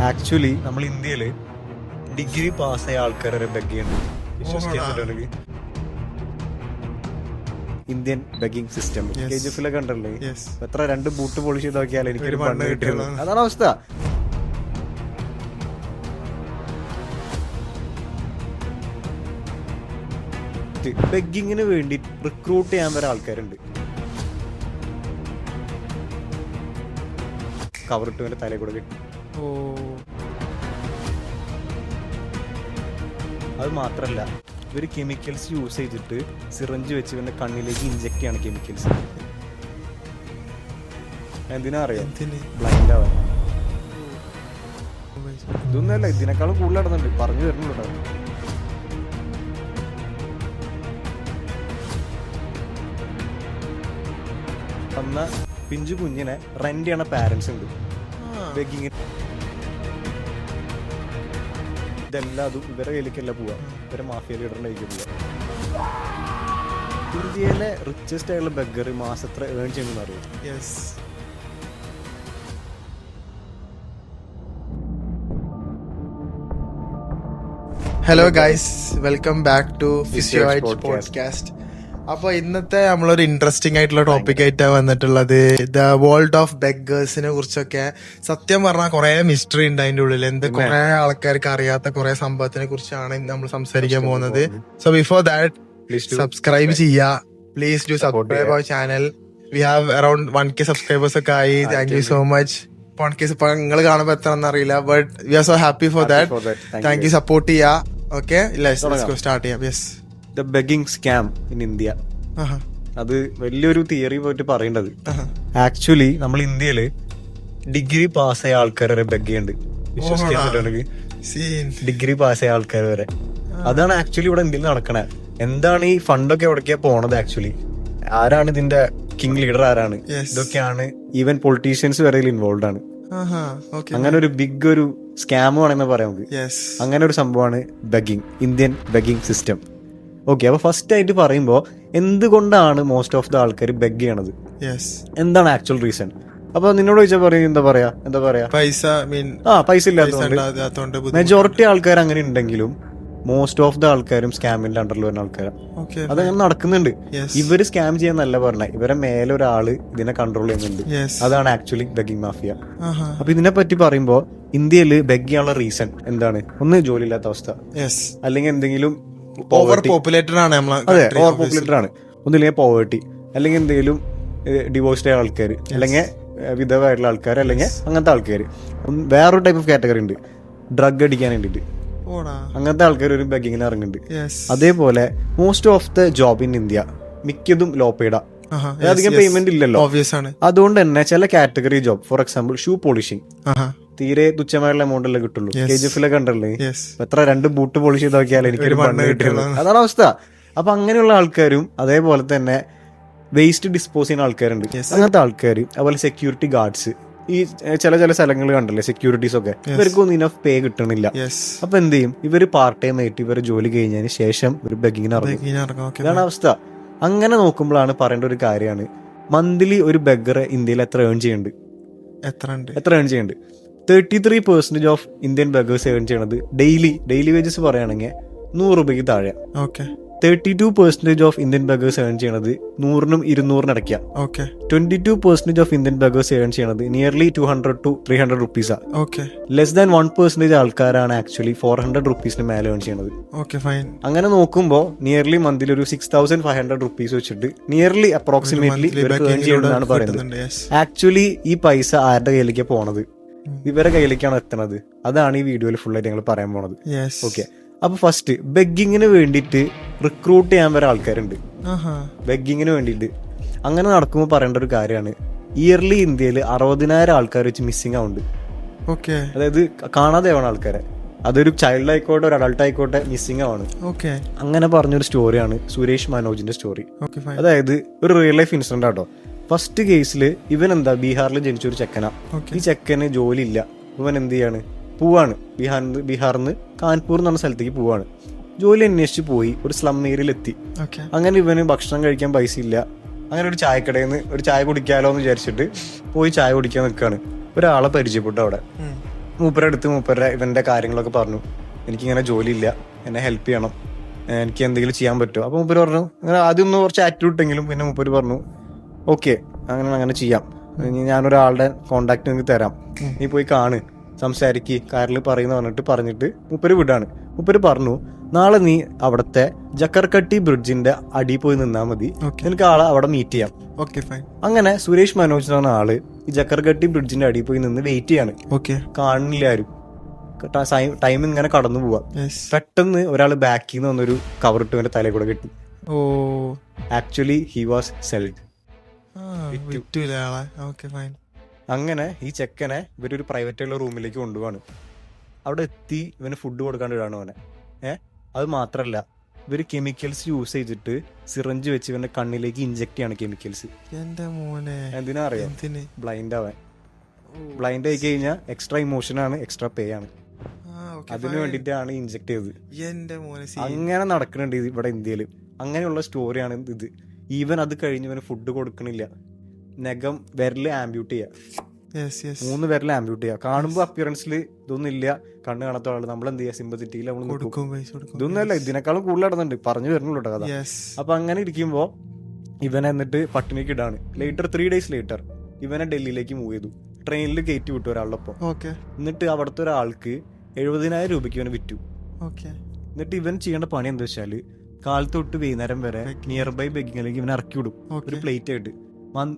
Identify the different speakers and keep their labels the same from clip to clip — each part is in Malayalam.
Speaker 1: ആക്ച്വലി നമ്മൾ ഇന്ത്യയില് ഡിഗ്രി പാസ്സായ ആൾക്കാരെ ബെഗ് ചെയ്യുന്നുണ്ട്. വിശ്വസിക്കുന്നുണ്ടെങ്കിൽ ഇന്ത്യൻ ബെഗിങ് സിസ്റ്റം KGF കണ്ടല്ലേ, എത്ര 2 ബൂട്ട് പോളിഷ് ചെയ്ത് നോക്കിയാൽ എനിക്കൊരു പണ്ട് കിട്ടുള്ളൂ. അതാണ് അവസ്ഥ. ബെഗിങ്ങിന് വേണ്ടി റിക്രൂട്ട് ചെയ്യാൻ വരെ ആൾക്കാരുണ്ട്. കവറിട്ട് വരെ തലയിൽ കൂടെ കിട്ടും. അത് മാത്രല്ല, ഇവര് കെമിക്കൽസ് യൂസ് ചെയ്തിട്ട് സിറഞ്ച് വെച്ച് ഇവന്റെ കണ്ണിലേക്ക് ഇഞ്ചക്ട് ചെയ്യാണ് കെമിക്കൽസ്. എന്തിനാ അറിയാം? ബ്ലൈൻഡ് ആവാൻ. ഇതൊന്നല്ല, ഇതിനേക്കാളും കൂടുതൽ നടന്നുണ്ട്. പറഞ്ഞു തരുന്നുണ്ടോ? അന്ന പിഞ്ചു കുഞ്ഞിനെ റെന്റ് ചെയ്യണ പാരന്റ്സ് ഉണ്ട് ബെഗിങ്. ഇതെല്ലാം അതും ഇവരെ കയ്യിലേക്കല്ല പോവാ, ഇവരെ മാഫിയ ലീഡറിന്റെ കയ്യിലേക്ക് പോവാ. ഇന്ത്യയിലെ റിച്ചസ്റ്റ് ആയിട്ടുള്ള ബെഗർ മാസത്ര ഏൺ ചെയ്യുന്ന അറിയാം.
Speaker 2: Hello guys, welcome back to ഫിസിയോയിറ്റ് പോഡ്കാസ്റ്റ്. അപ്പൊ ഇന്നത്തെ നമ്മളൊരു ഇൻട്രസ്റ്റിംഗ് ആയിട്ടുള്ള ടോപ്പിക് ആയിട്ടാണ് വന്നിട്ടുള്ളത്. ദ വേൾഡ് ഓഫ് ബെഗേഴ്സിനെ കുറിച്ചൊക്കെ സത്യം പറഞ്ഞാൽ കുറെ മിസ്റ്ററി ഉണ്ട് അതിന്റെ ഉള്ളിൽ. കുറെ ആൾക്കാർക്ക് അറിയാത്ത കുറെ സംഭവത്തിനെ കുറിച്ചാണ് നമ്മൾ സംസാരിക്കാൻ പോകുന്നത്. സോ ബിഫോർ ദാറ്റ് സബ്സ്ക്രൈബ് ചെയ്യുക, please do subscribe our channel. We have around 1K subscribers ഒക്കെ ആയി. Thank you so much. ഇപ്പൊ നിങ്ങൾ കാണുമ്പോ എത്ര അറിയില്ല, but we are so happy for that. Thank you, support ചെയ്യാ. ഓക്കെ, സ്റ്റാർട്ട് ചെയ്യാം. Yes,
Speaker 1: the begging scam in India. അത് വലിയൊരു തിയറി പോയിട്ട് പറയേണ്ടത്. ആക്ച്വലി നമ്മൾ ഇന്ത്യയില് ഡിഗ്രി പാസ്സായ ആൾക്കാരെ ബെഗ് ചെയ്യുന്നുണ്ട്. വിശ്വസിക്കുന്നുണ്ടെങ്കിൽ ഡിഗ്രി പാസ്സായ ആൾക്കാർ വരെ. അതാണ് ആക്ച്വലി ഇവിടെ ഇന്ത്യയിൽ നടക്കണേ. എന്താണ് ഈ ഫണ്ടൊക്കെ എവിടേക്കാ പോണത്? ആക്ച്വലി ആരാണ് ഇതിന്റെ കിങ് ലീഡർ? ആരാണ്? ഇതൊക്കെയാണ്. ഈവൻ പൊളിറ്റീഷ്യൻസ് വരെ ഇൻവോൾവ് ആണ്. അങ്ങനെ ഒരു ബിഗ് ഒരു സ്കാം ആണെന്ന് പറയാം നമുക്ക്. അങ്ങനെ ഒരു സംഭവമാണ് begging, Indian begging system. Okay, അപ്പൊ ഫസ്റ്റ് ആയിട്ട് പറയുമ്പോ എന്തുകൊണ്ടാണ് മോസ്റ്റ് ഓഫ് ദ ആൾക്കാർ ബെഗ് ചെയ്യണത്? എന്താണ് ആക്ച്വൽ റീസൺ? അപ്പൊ നിന്നോട് ചോദിച്ചാൽ പറയും എന്താ പറയാ പൈസ ഇല്ലാത്തതുകൊണ്ട്. മെജോറിറ്റി ആൾക്കാർ അങ്ങനെ ഉണ്ടെങ്കിലും മോസ്റ്റ് ഓഫ് ദ ആൾക്കാരും സ്കാമിന്റെ അണ്ടറിൽ വരുന്ന ആൾക്കാരാണ്. അതങ്ങനെ നടക്കുന്നുണ്ട്. ഇവര് സ്കാം ചെയ്യാന്നല്ല പറഞ്ഞ, ഇവരെ മേലെ ഒരാള് ഇതിനെ കൺട്രോൾ ചെയ്യുന്നുണ്ട്. അതാണ് ആക്ച്വലി ബെഗിങ് മാഫിയ. അപ്പൊ ഇതിനെ പറ്റി പറയുമ്പോ ഇന്ത്യയില് ബെഗ് ചെയ്യാനുള്ള റീസൺ എന്താണ്? ഒന്ന്, ജോലി ഇല്ലാത്ത അവസ്ഥ, അല്ലെങ്കിൽ എന്തെങ്കിലും
Speaker 2: ഓവർ പോപ്പുലേറ്റഡ് ആണ്.
Speaker 1: അതെ, ഓവർ പോപ്പുലേറ്റഡ് ആണ്. ഒന്നില്ലെങ്കിൽ പോവേർട്ടി, അല്ലെങ്കിൽ എന്തെങ്കിലും ഡിവോഴ്സ്ഡ് ആയ ആൾക്കാർ, അല്ലെങ്കിൽ വിധവായിട്ടുള്ള ആൾക്കാർ, അല്ലെങ്കിൽ അങ്ങനത്തെ ആൾക്കാർ. വേറൊരു ടൈപ്പ് ഓഫ് കാറ്റഗറി ഉണ്ട്, ഡ്രഗ് അടിക്കാൻ വേണ്ടിട്ട്. അങ്ങനത്തെ ആൾക്കാർ ഒരു ബെഗിങ്ങിന് ഇറങ്ങുന്നുണ്ട്. അതേപോലെ most of the job in India മിക്കതും ലോ പെയ്ഡാ. അധികം പേയ്മെന്റ് ഇല്ലല്ലോ. അതുകൊണ്ട് തന്നെ ചില category job, for example shoe polishing, തീരെ തുച്ഛമായുള്ള എമൗണ്ട് അല്ലേ കിട്ടുള്ളൂ. KGF കണ്ടല്ലേ, എത്ര 2 ബൂട്ട് പോളിഷ് ചെയ്ത് നോക്കിയാൽ എനിക്കൊരു പണ്ട് കിട്ടുള്ളൂ. അതാണ് അവസ്ഥ. അപ്പൊ അങ്ങനെയുള്ള ആൾക്കാരും, അതേപോലെ തന്നെ വേസ്റ്റ് ഡിസ്പോസ് ചെയ്യുന്ന ആൾക്കാരുണ്ട്. അങ്ങനത്തെ ആൾക്കാർ, അതുപോലെ സെക്യൂരിറ്റി ഗാർഡ്സ്, ഈ ചില സ്ഥലങ്ങൾ കണ്ടല്ലേ സെക്യൂരിറ്റീസ് ഒക്കെ, ഇവർക്കൊന്നും ഇനഫ് പേ കിട്ടണില്ല. അപ്പൊ എന്ത് ചെയ്യും? ഇവര് പാർട്ട് ടൈം ആയിട്ട് ഇവര് ജോലി കഴിഞ്ഞതിന് ശേഷം ഒരു ബെഗിങ്ങിന് ഇറങ്ങും. ഇതാണ് അവസ്ഥ. അങ്ങനെ നോക്കുമ്പോഴാണ് പറയേണ്ട ഒരു കാര്യമാണ്, മന്ത്ലി ഒരു ബെഗർ ഇന്ത്യയിൽ എത്ര ഏൺ ചെയ്യുന്നുണ്ട്? എത്ര ഏൺ ചെയ്യുന്നുണ്ട്? 33% ഓഫ് ഇന്ത്യൻ ബെഗേഴ്സ് ഏൺ ചെയ്യണത് ഡെയിലി വേജസ് പറയുകയാണെങ്കിൽ 100 രൂപയ്ക്ക് താഴെ. 32% ഓഫ് ഇന്ത്യൻ ബെഗേഴ്സ് ഏൺ ചെയ്യണത് 100-നും 200-നും ഇടയ്ക്കാ. 22% ഓഫ് ഇന്ത്യൻ ബെഗേഴ്സ് ഏൺ ചെയ്യണത് നിയർലി 200 to 300 റുപ്പീസാ. ലെസ് ദാൻ 1% ആൾക്കാരാണ് ആക്ച്വലി 400 റുപ്പീസിന് മേലെ ഏൺ ചെയ്യണത്. അങ്ങനെ നോക്കുമ്പോൾ നിയർലി മന്ത്ലി ഒരു 6500 റുപ്പീസ് വെച്ചിട്ട് നിയർലി അപ്രോക്സിമേറ്റ്ലി ഇവർക്ക് ഏൺ ചെയ്യണമെന്നാണ് പറയുന്നത്. ആക്ച്വലി ഈ പൈസ ആരുടെ കയ്യിലേക്ക് പോണത്? ഇവരെ കയ്യിലേക്കാണ് എത്തണത്. അതാണ് ഈ വീഡിയോയിൽ ഫുൾ ആയിട്ട് ഞങ്ങൾ പറയാൻ പോണത്. ഓക്കെ, അപ്പൊ ഫസ്റ്റ് ബെഗിങ്ങിന് വേണ്ടിയിട്ട് റിക്രൂട്ട് ചെയ്യാൻ വരെ ആൾക്കാരുണ്ട്. ബെഗിങ്ങിന് വേണ്ടിയിട്ട് അങ്ങനെ നടക്കുമ്പോൾ പറയേണ്ട ഒരു കാര്യമാണ്, ഇയർലി ഇന്ത്യയിൽ 60,000 ആൾക്കാർ വെച്ച് മിസ്സിംഗ് ആവുന്നുണ്ട്. അതായത് കാണാതെ ആവണ ആൾക്കാരെ. അതൊരു ചൈൽഡ് ആയിക്കോട്ടെ, ഒരു അഡൾട്ട് ആയിക്കോട്ടെ, മിസ്സിംഗ് ആണ്. അങ്ങനെ പറഞ്ഞൊരു സ്റ്റോറിയാണ് സുരേഷ് മനോജിന്റെ സ്റ്റോറി. അതായത് ഒരു റിയൽ ലൈഫ് ഇൻസിഡന്റ് ആട്ടോ. ഫസ്റ്റ് കേസില് ഇവൻ എന്താ, ബീഹാറിൽ ജനിച്ചൊരു ചെക്കനാ. ഈ ചെക്കന് ജോലി ഇല്ല. ഇവൻ എന്ത് ചെയ്യാണ്? പോവാണ് ബീഹാറിന്ന് കാൺപൂർ എന്ന് പറഞ്ഞ സ്ഥലത്തേക്ക് പോവാണ്. ജോലി അന്വേഷിച്ച് പോയി, ഒരു സ്ലം ഏരിയയിൽ എത്തി. അങ്ങനെ ഇവന് ഭക്ഷണം കഴിക്കാൻ പൈസ ഇല്ല. അങ്ങനെ ഒരു ചായക്കടയിൽ നിന്ന് ഒരു ചായ കുടിക്കാലോ എന്ന് വിചാരിച്ചിട്ട് പോയി ചായ കുടിക്കാൻ നിൽക്കാണ്. ഒരാളെ പരിചയപ്പെട്ടു അവിടെ. മൂപ്പരടുത്ത് ഇവന്റെ കാര്യങ്ങളൊക്കെ പറഞ്ഞു. എനിക്കിങ്ങനെ ജോലിയില്ല, എന്നെ ഹെൽപ്പ് ചെയ്യണം, എനിക്ക് എന്തെങ്കിലും ചെയ്യാൻ പറ്റുമോ? അപ്പോൾ മൂപ്പര് പറഞ്ഞു, അങ്ങനെ ആദ്യം ഒന്ന് കുറച്ച് ആറ്റിറ്റ്യൂഡ് ഇട്ടെങ്കിലും പിന്നെ മൂപ്പര് പറഞ്ഞു ഓക്കെ അങ്ങനെ ചെയ്യാം, ഞാനൊരാളുടെ കോണ്ടാക്ട് നിങ്ങൾക്ക് തരാം, നീ പോയി കാണ്, സംസാരിക്ക്, കാറിൽ പറഞ്ഞിട്ട് മൂപ്പര് വിടാണ്. മൂപ്പര് പറഞ്ഞു നാളെ നീ അവിടുത്തെ ജക്കർകട്ടി ബ്രിഡ്ജിന്റെ അടിയിൽ പോയി നിന്നാ മതി, നിനക്ക് ആളെ അവിടെ മീറ്റ് ചെയ്യാം. അങ്ങനെ സുരേഷ് മനോജ് എന്ന് പറഞ്ഞ ആള് ഈ ജക്കർകട്ടി ബ്രിഡ്ജിന്റെ അടിയിൽ പോയി നിന്ന് വെയിറ്റ് ചെയ്യാണ്. കാണുന്നില്ല ആരും, ടൈം ഇങ്ങനെ കടന്നു പോവാ. പെട്ടെന്ന് ഒരാൾ ബാക്കിൽ നിന്ന് വന്നൊരു കവർ ഇട്ട് അവന്റെ തലയിൽ കൂടെ കെട്ടി. Actually he was celled. അങ്ങനെ ഈ ചെക്കനെ ഇവരൊരു പ്രൈവറ്റ് ആയിട്ടുള്ള റൂമിലേക്ക് കൊണ്ടുപോവാണ്. അവിടെ എത്തി ഇവന് ഫുഡ് കൊടുക്കാണ്ട് ഇടാണ് അവനെ. അത് മാത്രല്ല, ഇവര് കെമിക്കൽസ് യൂസ് ചെയ്തിട്ട് സിറഞ്ച് വെച്ച് ഇവന്റെ കണ്ണിലേക്ക് ഇഞ്ചെക്ട് ചെയ്യാണ് കെമിക്കൽസ്. എന്തിനാ അറിയാം? ബ്ലൈൻഡ് ആവാൻ. ബ്ലൈൻഡ് ആയി കഴിഞ്ഞാൽ എക്സ്ട്രാ ഇമോഷൻ ആണ്, എക്സ്ട്രാ പേ ആണ്. അതിനു വേണ്ടിട്ടാണ് ഇഞ്ചെക്ട് ചെയ്തത്. അങ്ങനെ നടക്കുന്നുണ്ട് ഇവിടെ ഇന്ത്യയിൽ. അങ്ങനെയുള്ള സ്റ്റോറിയാണ് ഇത്. ഈവൻ അത് കഴിഞ്ഞ് ഇവന് ഫുഡ് കൊടുക്കണില്ല, നഖം വിരല് ആംബ്യൂട്ട് ചെയ്യാ, 3 വിരല് ആംബ്യൂട്ട് ചെയ്യാ. കാണുമ്പോ അപ്പിയറൻസിൽ ഇതൊന്നും ഇല്ല, കണ്ണ് കാണാത്ത ആള്, നമ്മൾ എന്ത് ചെയ്യാ, സിമ്പത്തിറ്റിയിൽ നമ്മൾ ഇതൊന്നും അല്ല, ഇതിനേക്കാളും കൂടുതൽ നടന്നുണ്ട്, പറഞ്ഞു വരുന്നുള്ളൂ കഥ. അപ്പൊ അങ്ങനെ ഇരിക്കുമ്പോ ഇവനെ എന്നിട്ട് പട്ടിണിക്ക് ഇടാണ്. ലേറ്റർ 3 days ലേറ്റർ ഇവനെ ഡൽഹിയിലേക്ക് മൂവ് ചെയ്തു. ട്രെയിനിൽ കയറ്റി വിട്ടു ഒരാളുടെ ഒപ്പം. എന്നിട്ട് അവിടുത്തെ ഒരാൾക്ക് 70,000 രൂപയ്ക്ക് ഇവനെ വിറ്റു. എന്നിട്ട് ഇവൻ ചെയ്യേണ്ട പണി എന്താ വെച്ചാല് കാലത്തൊട്ട് വൈകുന്നേരം വരെ നിയർ ബൈ ബെഗിങ്ങിലേക്ക് ഇവനെ ഇറക്കി വിടും ഒരു പ്ലേറ്റ് ആയിട്ട്.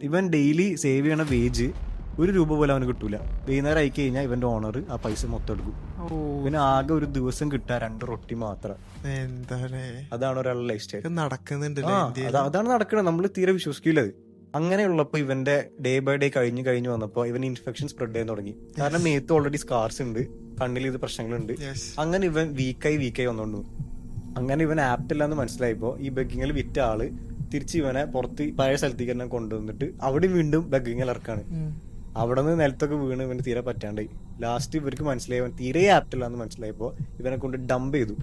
Speaker 1: ഇവൻ ഡെയിലി സേവ് ചെയ്യണ വേജ് 1 രൂപ പോലും അവന് കിട്ടൂല. വൈകുന്നേരം ആയി കഴിഞ്ഞാൽ ഇവന്റെ ഓണർ ആ പൈസ മൊത്തം എടുക്കും. പിന്നെ ആകെ ഒരു ദിവസം കിട്ടാ 2 റൊട്ടി മാത്രം. അതാണ് ഒരാളുടെ ലൈഫ് സ്റ്റൈൽ. അതാണ് നടക്കുന്നത്. നമ്മൾ തീരെ വിശ്വസിക്കില്ല അത്. അങ്ങനെയുള്ളപ്പോ ഇവന്റെ ഡേ ബൈ ഡേ കഴിഞ്ഞു വന്നപ്പോ ഇവൻ ഇൻഫെക്ഷൻ സ്പ്രെഡ് ചെയ്യാൻ തുടങ്ങി. കാരണം മേത്ത് ഓൾറെഡി സ്കാർസ് ഉണ്ട്, കണ്ണിൽ ഇത് പ്രശ്നങ്ങളുണ്ട്. അങ്ങനെ ഇവൻ വീക്കായി വന്നോണ്ടു. അങ്ങനെ ഇവൻ ആപ്റ്റ് അല്ലാന്ന് മനസ്സിലായപ്പോ ഈ ബെഗിങ്ങിൽ വിറ്റ ആള് തിരിച്ച് ഇവനെ പുറത്ത് പഴയ സ്ഥലത്തേക്ക് തന്നെ കൊണ്ടുവന്നിട്ട് അവിടെ വീണ്ടും ബെഗിങ്ങിൽ ഇറക്കാണ്. അവിടെ നിന്ന് നിലത്തൊക്കെ വീണ് ഇവന് തീരെ പറ്റാണ്ടായി. ലാസ്റ്റ് ഇവർക്ക് മനസ്സിലായി അവൻ തീരെ ആപ്റ്റ് അല്ലാന്ന് മനസ്സിലായപ്പോ ഇവനെ കൊണ്ട് ഡംപ് ചെയ്തു.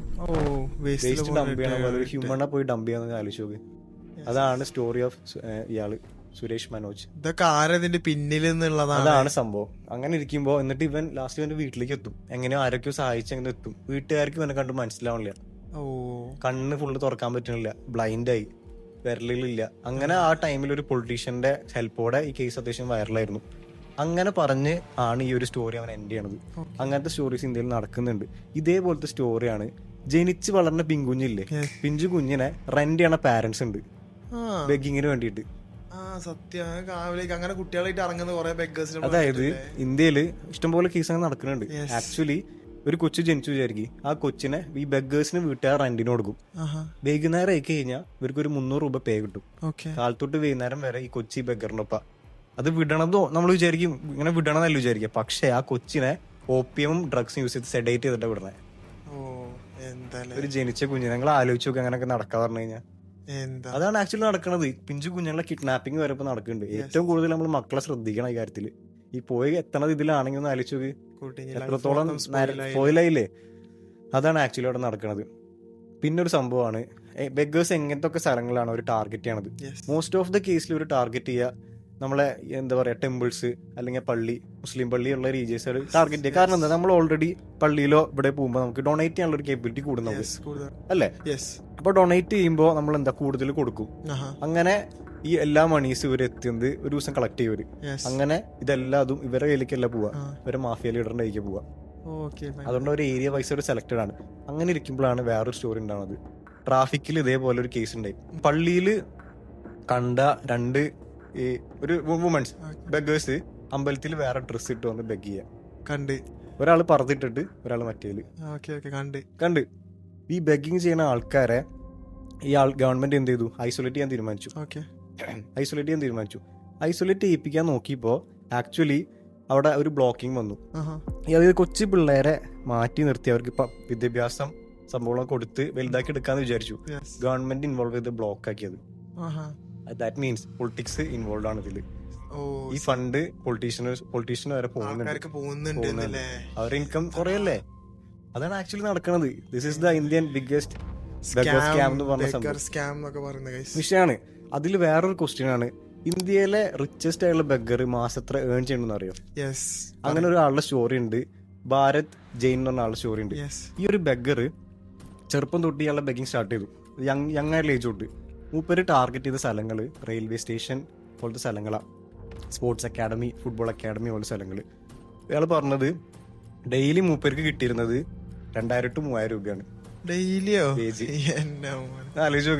Speaker 1: വേസ്റ്റ് ഡംപ് ചെയ്യണ പോലെ ഒരു ഹ്യൂമനെ പോയി ഡംപ് ചെയ്യാന്ന് ആലോചിച്ച് നോക്ക്. അതാണ് സ്റ്റോറി ഓഫ് ഇയാള് സുരേഷ് മനോജ്.
Speaker 2: ഇതൊക്കെ ആരതിന്റെ പിന്നിൽ
Speaker 1: അതാണ് സംഭവം. അങ്ങനെ ഇരിക്കുമ്പോ എന്നിട്ട് ഇവൻ ലാസ്റ്റ് ഇവന്റെ വീട്ടിലേക്ക് എത്തും. എങ്ങനെയോ ആരൊക്കെയോ സഹായിച്ച് അങ്ങനെ എത്തും. വീട്ടുകാർക്ക് ഇവനെ കണ്ട് മനസ്സിലാവണില്ല, കണ്ണ് ഫുള്ള് തുറക്കാൻ പറ്റണില്ല, ബ്ലൈൻഡായി, വിരലില്ല. അങ്ങനെ ആ ടൈമിൽ ഒരു പൊളിറ്റീഷ്യന്റെ ഹെൽപ്പോടെ ഈ കേസ് അത്യാവശ്യം വൈറലായിരുന്നു. അങ്ങനെ പറഞ്ഞ് ആണ് ഈ ഒരു സ്റ്റോറി അവൻ എൻഡ് ചെയ്യണത്. അങ്ങനത്തെ സ്റ്റോറീസ് ഇന്ത്യയിൽ നടക്കുന്നുണ്ട്. ഇതേപോലത്തെ സ്റ്റോറിയാണ് ജനിച്ച് വളർന്ന പിഞ്ചുകുഞ്ഞില്ലേ, പിഞ്ചു കുഞ്ഞിനെ റെന്റ് ചെയ്യണ പാരന്റ്സ് ഉണ്ട് ബെഗിങ്ങിന് വേണ്ടിയിട്ട്.
Speaker 2: അങ്ങനെ കുട്ടികളായിട്ട് ഇറങ്ങുന്ന കുറെ ബെഗേഴ്സ്.
Speaker 1: അതായത് ഇന്ത്യയിൽ ഇഷ്ടംപോലെ കേസ് നടക്കുന്നുണ്ട്. ആക്ച്വലി ഒരു കൊച്ചു ജനിച്ചു വിചാരിക്കും, ആ കൊച്ചിനെ ഈ ബെഗേഴ്സിന് വീട്ടുകാർ റെന്റിന് കൊടുക്കും. വൈകുന്നേരം ആയി കഴിഞ്ഞാൽ ഇവർക്ക് ഒരു 300 രൂപ പേ കിട്ടും. കാലത്തൊട്ട് വൈകുന്നേരം വരെ ഈ കൊച്ചി ബെഗറിനൊപ്പം. അത് വിടണതോ നമ്മൾ വിചാരിക്കും, ഇങ്ങനെ വിടണമെന്നല്ല വിചാരിക്കുക. പക്ഷെ ആ കൊച്ചിനെ ഓപ്പിയമും ഡ്രഗ്സും യൂസ് ചെയ്ത് സെഡേറ്റ് ചെയ്തിട്ട് വിടണേ. ഒരു ജനിച്ച കുഞ്ഞിനെ നിങ്ങൾ ആലോചിച്ച് നോക്കി അങ്ങനെയൊക്കെ നടക്കാ പറഞ്ഞു കഴിഞ്ഞാൽ. അതാണ് ആക്ച്വലി നടക്കുന്നത്. പിഞ്ചു കുഞ്ഞുങ്ങളെ കിഡ്നാപ്പിംഗ് വരെ ഇപ്പൊ നടക്കുന്നുണ്ട്. ഏറ്റവും കൂടുതൽ നമ്മൾ മക്കളെ ശ്രദ്ധിക്കണം ഈ കാര്യത്തില്. ഈ പോയി എത്തണത് ഇതിലാണെങ്കിൽ ഒന്ന് ആലോചിച്ച് നോക്ക്, എത്രത്തോളം പോയില്ലായില്ലേ. അതാണ് ആക്ച്വലി അവിടെ നടക്കുന്നത്. പിന്നെ ഒരു സംഭവമാണ് ബെഗേഴ്സ് എങ്ങനത്തെ ഒക്കെ സ്ഥലങ്ങളാണ് അവർ ടാർഗറ്റ് ചെയ്യണത്. മോസ്റ്റ് ഓഫ് ദ കേസിൽ ഒരു ടാർഗറ്റ് ചെയ്യുക നമ്മളെ എന്താ പറയാ ടെമ്പിൾസ് അല്ലെങ്കിൽ പള്ളി, മുസ്ലിം പള്ളി ഉള്ള റീജിയൻസ് ടാർഗറ്റ് ചെയ്യുക. കാരണം എന്താ, നമ്മൾ ഓൾറെഡി പള്ളിയിലോ ഇവിടെ പോകുമ്പോൾ നമുക്ക് ഡൊണേറ്റ് ചെയ്യാനുള്ള ഒരു കേപ്പബിലിറ്റി കൂടുന്നത് അല്ലേ. അപ്പൊ ഡൊണേറ്റ് ചെയ്യുമ്പോൾ നമ്മൾ എന്താ കൂടുതൽ കൊടുക്കും. അങ്ങനെ ഈ എല്ലാ മണീസ് ഇവർ എത്തുന്നത് ഒരു ദിവസം കളക്ട് ചെയ്യും ഇവര്. അങ്ങനെ ഇതെല്ലാതും ഇവരുടെ കയ്യിലേക്കല്ല പോവാ, ഇവരെ മാഫിയ ലീഡറിന്റെ കയ്യിലേക്ക് പോവാ. അതുകൊണ്ട് ഒരു ഏരിയ വൈസ് ഒരു സെലക്റ്റഡ് ആണ്. അങ്ങനെ ഇരിക്കുമ്പോഴാണ് വേറൊരു സ്റ്റോറി ഉണ്ടാവുന്നത്. ട്രാഫിക്കിൽ ഇതേപോലെ ഒരു കേസ് ഉണ്ടായി. പള്ളിയിൽ കണ്ട 2 ഒരു വുമൻസ് ബെഗേഴ്സ് അമ്പലത്തിൽ വേറെ ഡ്രസ് ഇട്ട് വന്ന് ബെഗ് ചെയ്യാൻ കണ്ട്. ഒരാൾ പറത്തിട്ടിട്ട് ഒരാൾ മറ്റേല് കണ്ട്. ഈ ബെഗിങ് ചെയ്യുന്ന ആൾക്കാരെ ഈ ഗവൺമെന്റ് എന്ത് ചെയ്തു, ഐസൊലേറ്റ് ചെയ്യാൻ തീരുമാനിച്ചു. ഐസൊലേറ്റ് ചെയ്യിപ്പിക്കാൻ നോക്കിയപ്പോ ആക്ച്വലി അവിടെ ഒരു ബ്ലോക്കിംഗ് വന്നു. അതായത് കൊച്ചു പിള്ളേരെ മാറ്റി നിർത്തി അവർക്ക് വിദ്യാഭ്യാസം സംഭവം കൊടുത്ത് വലുതാക്കി എടുക്കാന്ന് വിചാരിച്ചു. ഗവൺമെന്റ് ഇൻവോൾവ് ചെയ്ത് ബ്ലോക്ക് ആക്കിയത്. ദാറ്റ് മീൻസ് പൊളിറ്റിക്സ് ഇൻവോൾവ് ആണ് ഇതില്. ഈ ഫണ്ട് പൊളിറ്റീഷ്യന് വരെ പോകുന്നുണ്ട്. അവരുടെ ഇൻകം കുറയല്ലേ. അതാണ് ആക്ച്വലി നടക്കുന്നത്. This is the Indian biggest scam എന്ന് പറഞ്ഞ വിഷയമാണ്. അതിൽ വേറൊരു ക്വസ്റ്റ്യൻ ആണ്, ഇന്ത്യയിലെ റിച്ചസ്റ്റ് ആയിട്ടുള്ള ബെഗർ മാസം എത്ര ഏൺ ചെയ്യണമെന്ന് അറിയോ? അങ്ങനെ ഒരാളുടെ സ്റ്റോറി ഉണ്ട്. ഭാരത് ജെയിൻ എന്ന് പറഞ്ഞ ആളുടെ സ്റ്റോറി ഉണ്ട്.
Speaker 2: Yes.
Speaker 1: ഈ ഒരു ബെഗർ ചെറുപ്പം തൊട്ട് ഇയാളുടെ ബെഗിങ് സ്റ്റാർട്ട് ചെയ്തു. യങ് ആയിട്ടുള്ള ഏജ് തൊട്ട് മൂപ്പര് ടാർഗറ്റ് ചെയ്ത സ്ഥലങ്ങൾ റെയിൽവേ സ്റ്റേഷൻ പോലത്തെ സ്ഥലങ്ങളാണ്, സ്പോർട്സ് അക്കാഡമി, ഫുട്ബോൾ അക്കാഡമി പോലത്തെ സ്ഥലങ്ങൾ. ഇയാൾ പറഞ്ഞത് ഡെയിലി മൂപ്പർക്ക് കിട്ടിയിരുന്നത് 2000 to 3000 രൂപയാണ്
Speaker 2: ഡെയിലിയോ?
Speaker 1: പേജ്.
Speaker 2: എന്നെ മോനെ.
Speaker 1: ആലോചിച്ച്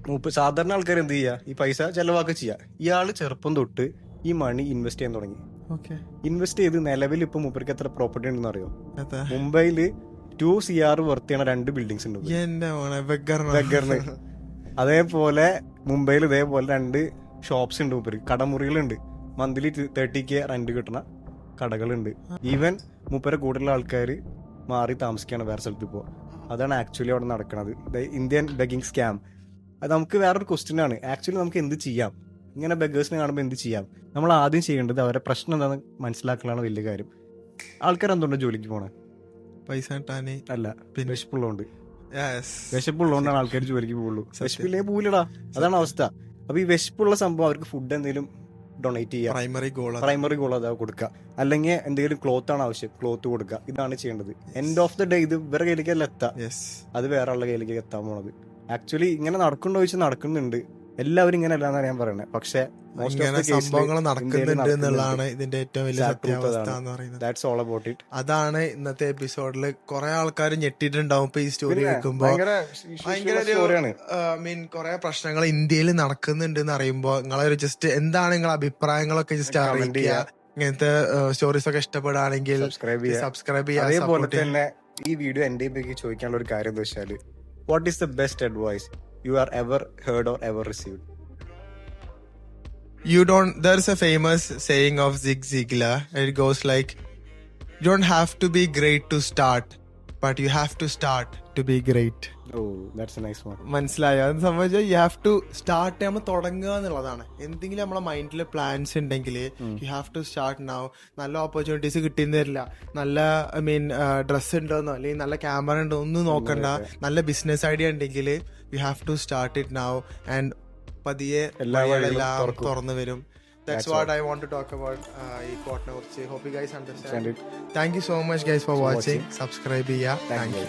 Speaker 1: നോക്ക്. സാധാരണ ആൾക്കാർ എന്ത് ചെയ്യുക, ഈ പൈസ ചെലവാക്കുക ചെയ്യുക. ഇയാള് ചെറുപ്പം തൊട്ട് ഈ മണി ഇൻവെസ്റ്റ് ചെയ്യാൻ തുടങ്ങി.
Speaker 2: Okay.
Speaker 1: ഇൻവെസ്റ്റ് ചെയ്ത് നിലവിൽ ഇപ്പൊ മൂപ്പർക്ക് എത്ര പ്രോപ്പർട്ടി ഉണ്ടെന്ന് അറിയോ?
Speaker 2: അതാ.
Speaker 1: മുംബൈയില് 2 CR വർത്ത് ചെയ്യണ 2 ബിൽഡിങ്സ് ഉണ്ട്
Speaker 2: എന്നെ മോനെ ബെഗറിന്.
Speaker 1: ബെഗറിന്. അതേപോലെ മുംബൈയിൽ ഇതേപോലെ 2 ഷോപ്സ് ഉണ്ട് മൂപ്പര്, കടമുറികളുണ്ട്. മന്ത്ലി 30K റെന്റ് കിട്ടുന്ന കടകളുണ്ട്. ഈവൻ മൂപ്പരെ കൂടുതലുള്ള ആൾക്കാർ മാറി താമസിക്കുകയാണ് വേറെ സ്ഥലത്ത് ഇപ്പോൾ. അതാണ് ആക്ച്വലി അവിടെ നടക്കുന്നത്, ഇന്ത്യൻ ബെഗിങ് സ്കാം. അത് നമുക്ക് വേറൊരു ക്വസ്റ്റ്യൻ ആണ്. ആക്ച്വലി നമുക്ക് എന്ത് ചെയ്യാം, ഇങ്ങനെ ബെഗേഴ്സിനെ കാണുമ്പോൾ എന്ത് ചെയ്യാം? നമ്മൾ ആദ്യം ചെയ്യേണ്ടത് അവരെ പ്രശ്നം എന്താണെന്ന് മനസ്സിലാക്കലാണ് വലിയ കാര്യം. ആൾക്കാർ എന്തുകൊണ്ട് ജോലിക്ക് പോണേ?
Speaker 2: പൈസ കിട്ടാന്
Speaker 1: അല്ല,
Speaker 2: പിന്നെ
Speaker 1: വിശപ്പുള്ളതുകൊണ്ട്.
Speaker 2: Yes.
Speaker 1: വിശപ്പുള്ളതുകൊണ്ടാണ് ആൾക്കാർ ജോലിക്ക് പോകുള്ളൂ. വിശപ്പില്ലേ പോവില്ലടാ, അതാണ് അവസ്ഥ. അപ്പൊ ഈ വിശപ്പുള്ള സംഭവം അവർക്ക് ഫുഡ് എന്തെങ്കിലും ഡൊണേറ്റ് ചെയ്യുക, പ്രൈമറി ഗോൾ അതാ കൊടുക്കുക. അല്ലെങ്കിൽ എന്തെങ്കിലും ക്ലോത്ത് ആണ് ആവശ്യം, ക്ലോത്ത് കൊടുക്കുക. ഇതാണ് ചെയ്യേണ്ടത്. എൻഡ് ഓഫ് ദ ഡേ ഇത് ഇവരുടെ കയ്യിലേക്കല്ല എത്താം, അത് വേറെ ആളുടെ കയ്യിലേക്ക് എത്താൻ പോണത്. ആക്ച്വലി ഇങ്ങനെ നടക്കുന്നുണ്ടോ ചോദിച്ചാൽ നടക്കുന്നുണ്ട്. എല്ലാവരും ഇങ്ങനെ അല്ലാന്നാണ് ഞാൻ പറയുന്നത്. പക്ഷെ
Speaker 2: സംഭവങ്ങൾ നടക്കുന്നുണ്ട് എന്നുള്ളതാണ് ഇതിന്റെ ഏറ്റവും വലിയ സത്യാവസ്ഥ എന്ന് പറയുന്നത്.
Speaker 1: That's all about it.
Speaker 2: അതാണ് ഇന്നത്തെ എപ്പിസോഡിൽ കുറെ ആൾക്കാർ ഞെട്ടിട്ടുണ്ടാവും ഇപ്പൊ ഈ സ്റ്റോറി കേൾക്കുമ്പോ. ഭയങ്കര കുറെ പ്രശ്നങ്ങൾ ഇന്ത്യയിൽ നടക്കുന്നുണ്ട് എന്ന് അറിയുമ്പോ നിങ്ങളെ ഒരു ജസ്റ്റ് എന്താണ് നിങ്ങളെ അഭിപ്രായങ്ങളൊക്കെ ജസ്റ്റ് അറിയിക്കുക. ഇങ്ങനത്തെ സ്റ്റോറീസ് ഒക്കെ ഇഷ്ടപ്പെടുകയാണെങ്കിൽ സബ്സ്ക്രൈബ് ചെയ്യുക.
Speaker 1: അതേപോലെ തന്നെ ഈ വീഡിയോ എന്റെ ചോദിക്കാനുള്ള ഒരു കാര്യം എന്താ വെച്ചാല്, what is the best advice you are ever heard or ever received?
Speaker 2: There's a famous saying of Zig Ziglar. It goes like, you don't have to be great to start, but you have to start to be great.
Speaker 1: Oh, that's a nice one.
Speaker 2: മനസ്സിലായോ? അത് സംബന്ധിച്ച യു ഹാവ് ടു സ്റ്റാർട്ട്, നമ്മൾ തുടങ്ങുക എന്നുള്ളതാണ്. എന്തെങ്കിലും നമ്മളെ മൈൻഡിൽ പ്ലാൻസ് ഉണ്ടെങ്കിൽ you have to start now. നല്ല ഓപ്പർച്യൂണിറ്റീസ് കിട്ടിയെന്ന് വരില്ല. നല്ല ഡ്രസ്സ് ഉണ്ടോന്നോ അല്ലെങ്കിൽ നല്ല ക്യാമറ ഉണ്ടോ ഒന്നും നോക്കണ്ട. നല്ല ബിസിനസ് ഐഡിയ ഉണ്ടെങ്കിൽ you have to start it now and പതിയെ എല്ലാം തുറന്നു വരും. That's what I want to talk about ഈ കോട്ടിനെ കുറിച്ച്. Hope you guys understand it. Thank you so much guys for watching. Subscribe ചെയ്യുക. Thank you.